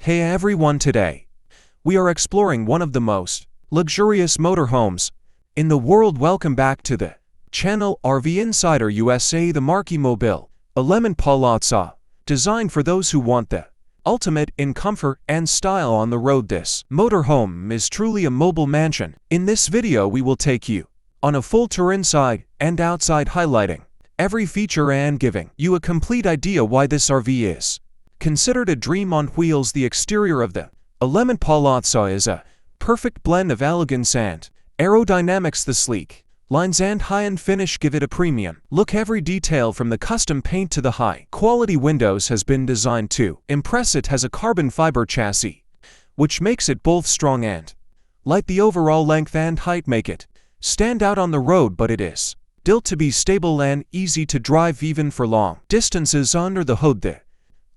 Hey everyone, today we are exploring one of the most luxurious motorhomes in the world. Welcome back to the channel RV Insider USA. The Marchi mobile EleMMent Palazzo, designed for those who want the ultimate in comfort and style on the road. This motorhome is truly a mobile mansion. In this video we will take you on a full tour inside and outside, highlighting every feature and giving you a complete idea why this RV is considered a dream on wheels. The exterior of the EleMMent Palazzo is a perfect blend of elegance and aerodynamics. The sleek lines and high-end finish give it a premium look. Every detail from the custom paint to the high-quality windows has been designed to impress. It has a carbon fiber chassis, which makes it both strong and light. The overall length and height make it stand out on the road, but it is built to be stable and easy to drive even for long distances. Under the hood, the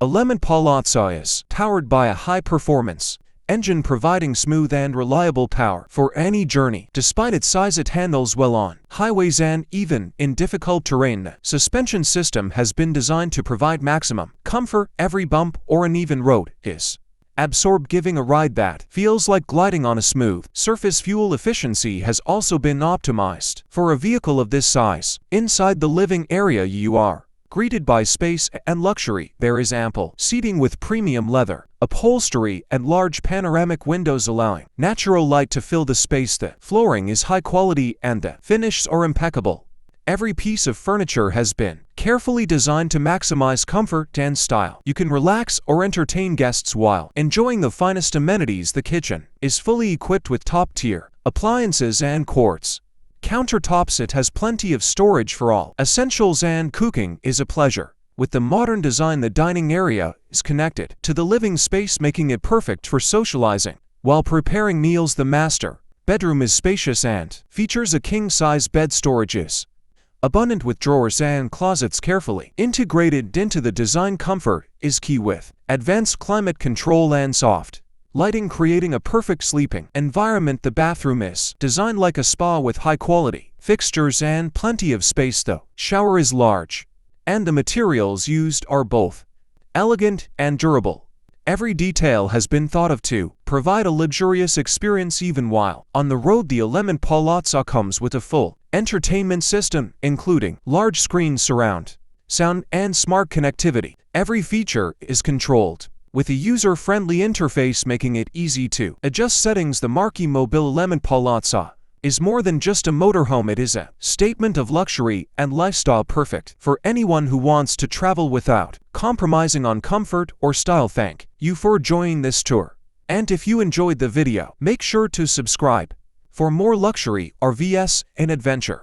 EleMMent Palazzo is powered by a high-performance engine, providing smooth and reliable power for any journey. Despite its size, it handles well on highways and even in difficult terrain. The suspension system has been designed to provide maximum comfort. Every bump or uneven road is absorbed, giving a ride that feels like gliding on a smooth surface. Fuel efficiency has also been optimized for a vehicle of this size. Inside the living area, you are greeted by space and luxury. There is ample seating with premium leather upholstery and large panoramic windows, allowing natural light to fill the space. The flooring is high quality and the finishes are impeccable. Every piece of furniture has been carefully designed to maximize comfort and style. You can relax or entertain guests while enjoying the finest amenities. The kitchen is fully equipped with top-tier appliances and quartz countertops. It has plenty of storage for all essentials, and cooking is a pleasure. With the modern design, the dining area is connected to the living space, making it perfect for socializing while preparing meals. The master bedroom is spacious and features a king-size bed. Storage is abundant with drawers and closets carefully integrated into the design. Comfort is key with advanced climate control and soft lighting, creating a perfect sleeping environment. The bathroom is designed like a spa with high-quality fixtures and plenty of space. The shower is large, and the materials used are both elegant and durable. Every detail has been thought of to provide a luxurious experience even while on the road. The EleMMent Palazzo comes with a full entertainment system, including large screen surround sound and smart connectivity. Every feature is controlled with a user-friendly interface, making it easy to adjust settings. The Marchi mobile EleMMent Palazzo is more than just a motorhome. It is a statement of luxury and lifestyle, perfect for anyone who wants to travel without compromising on comfort or style. Thank you for joining this tour, and if you enjoyed the video, make sure to subscribe for more luxury RVs and adventure.